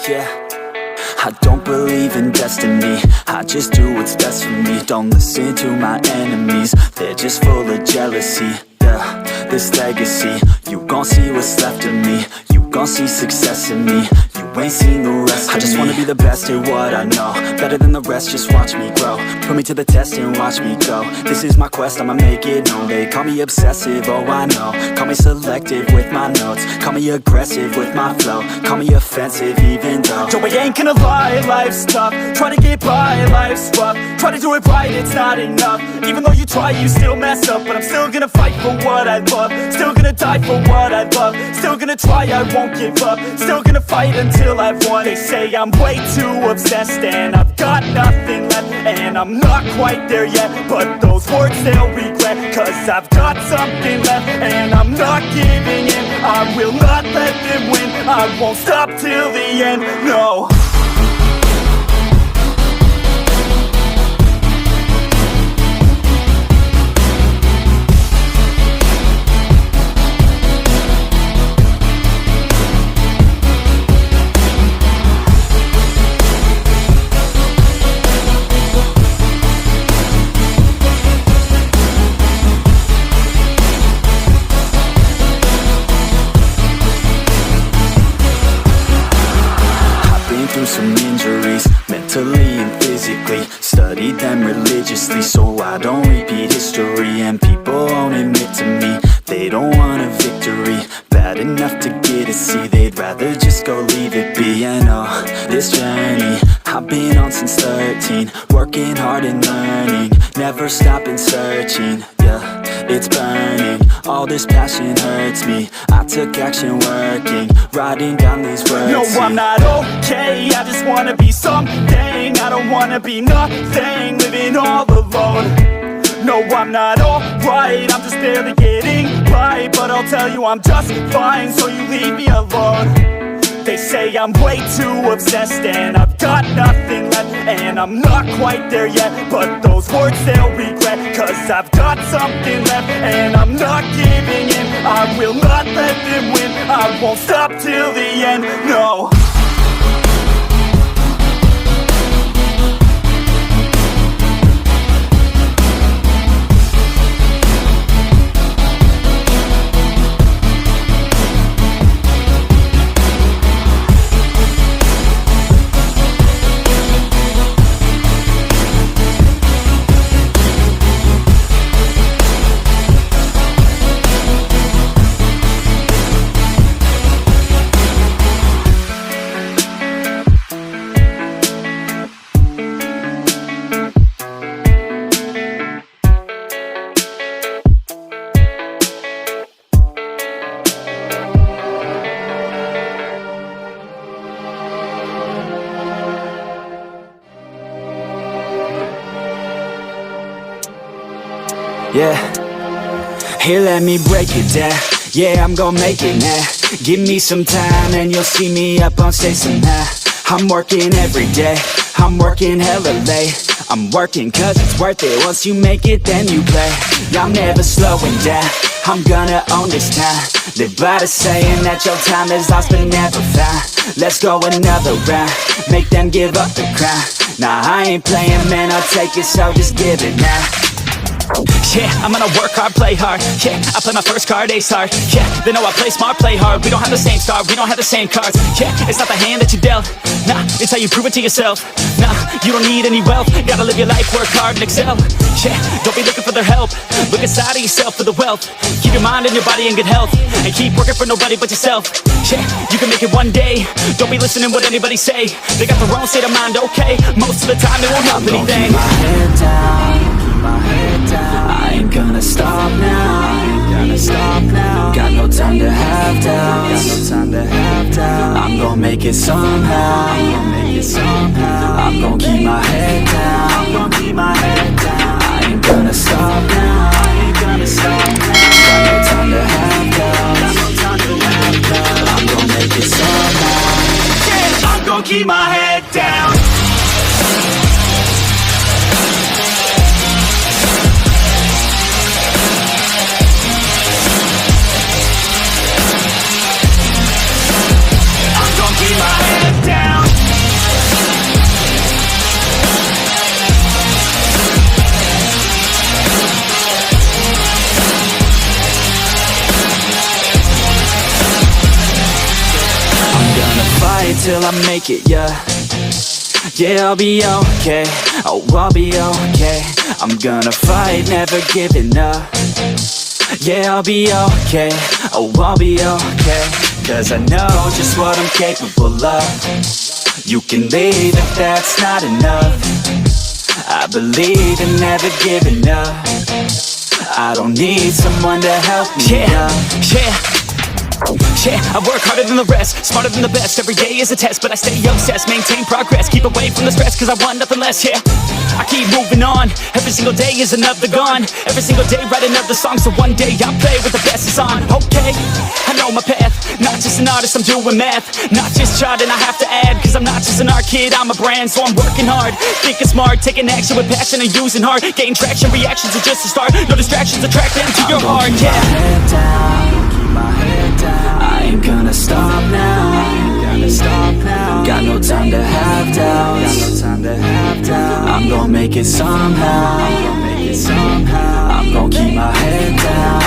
yeah. I don't believe in destiny, I just do what's best for me. Don't listen to my enemies, they're just full of jealousy. Yeah, this legacy, you gon' see what's left of me. You gon' see success in me, you ain't seen the rest of me. I just wanna be the best at what I know, better than the rest, just watch me grow. Put me to the test and watch me go. This is my quest, I'ma make it known. They call me obsessive, oh I know. Call me selective with my notes, call me aggressive with my flow. Call me offensive even though Joe, I ain't gonna lie, life's tough. Try to get by, life's rough. Try to do it right, it's not enough. Even though you try, you still mess up. But I'm still gonna fight for what I love, still gonna die for what I love. Still gonna try, I won't give up. Still gonna fight until I've won. They say I'm way too obsessed and I've got nothing left, and I'm not quite there yet, but those words they'll regret. Cause I've got something left and I'm not giving in. I will not let them win, I won't stop till the end, no. Some injuries, mentally and physically. Studied them religiously so I don't repeat history. And people won't admit to me they don't want a victory bad enough to get a C. They'd rather just go leave it be. And oh, this journey I've been on since 13, working hard and learning, never stopping searching. Yeah, it's burning, all this passion hurts me. I took action working, writing down these words. No, I'm not okay, I just wanna be something. I don't wanna be nothing, living all alone. No, I'm not alright, I'm just barely getting by. But I'll tell you I'm just fine, so you leave me alone. They say I'm way too obsessed and I've got nothing left, and I'm not quite there yet, but those words they'll regret. Cause I've got something left and I'm not giving in. I will not let them win, I won't stop till the end, no. Yeah, here let me break it down. Yeah, I'm gon' make it now. Give me some time and you'll see me up on stage somehow. I'm working every day, I'm working hella late. I'm working cause it's worth it, once you make it then you play. I'm never slowing down, I'm gonna own this time. Live by the saying that your time is lost but never found. Let's go another round, make them give up the crown. Nah, I ain't playing man, I'll take it, so just give it now. Yeah, I'm gonna work hard, play hard. Yeah, I play my first card, ace hard. Yeah, they know I play smart, play hard. We don't have the same star, we don't have the same cards. Yeah, it's not the hand that you dealt. Nah, it's how you prove it to yourself. Nah, you don't need any wealth. Gotta live your life, work hard and excel. Yeah, don't be looking for their help. Look inside of yourself for the wealth. Keep your mind and your body in good health, and keep working for nobody but yourself. Yeah, you can make it one day. Don't be listening what anybody say. They got their own state of mind, okay? Most of the time it won't help anything. Keep my head down, keep my head down. I ain't gonna stop now, I ain't gonna stop now. Got no time to have doubts, got no time to have doubts. I'm gonna make it somehow, I'm gonna make it somehow. I'm gonna keep my head down, I'm gonna keep my head down. I ain't gonna stop now, I ain't gonna stop now. Got no time to have doubts, got no time to have doubts. I'm gonna make it somehow. Yeah, I'm gonna keep my head down. I'm gonna keep my head down. till I make it, yeah. Yeah, I'll be okay, oh, I'll be okay. I'm gonna fight, never giving up. Yeah, I'll be okay, oh, I'll be okay. Cause I know just what I'm capable of. You can leave if that's not enough. I believe in never giving up. I don't need someone to help me up. Yeah, I work harder than the rest, smarter than the best. Every day is a test, but I stay obsessed. Maintain progress, keep away from the stress, cause I want nothing less, yeah. I keep moving on, every single day is another gone. Every single day write another song, so one day I'll play with the best is on. Okay, I know my path, not just an artist, I'm doing math. Not just charting, I have to add, cause I'm not just an art kid, I'm a brand. So I'm working hard, thinking smart, taking action with passion and using heart. Gain traction, reactions are just a start. No distractions, attract them to your heart, yeah. Keep my head down, keep my head down. I ain't gonna stop now, I ain't gonna stop now. Got no time to have doubts, got no time to have doubts. I'm gonna make it somehow, I'm gonna make it somehow. I'm gonna keep my head down.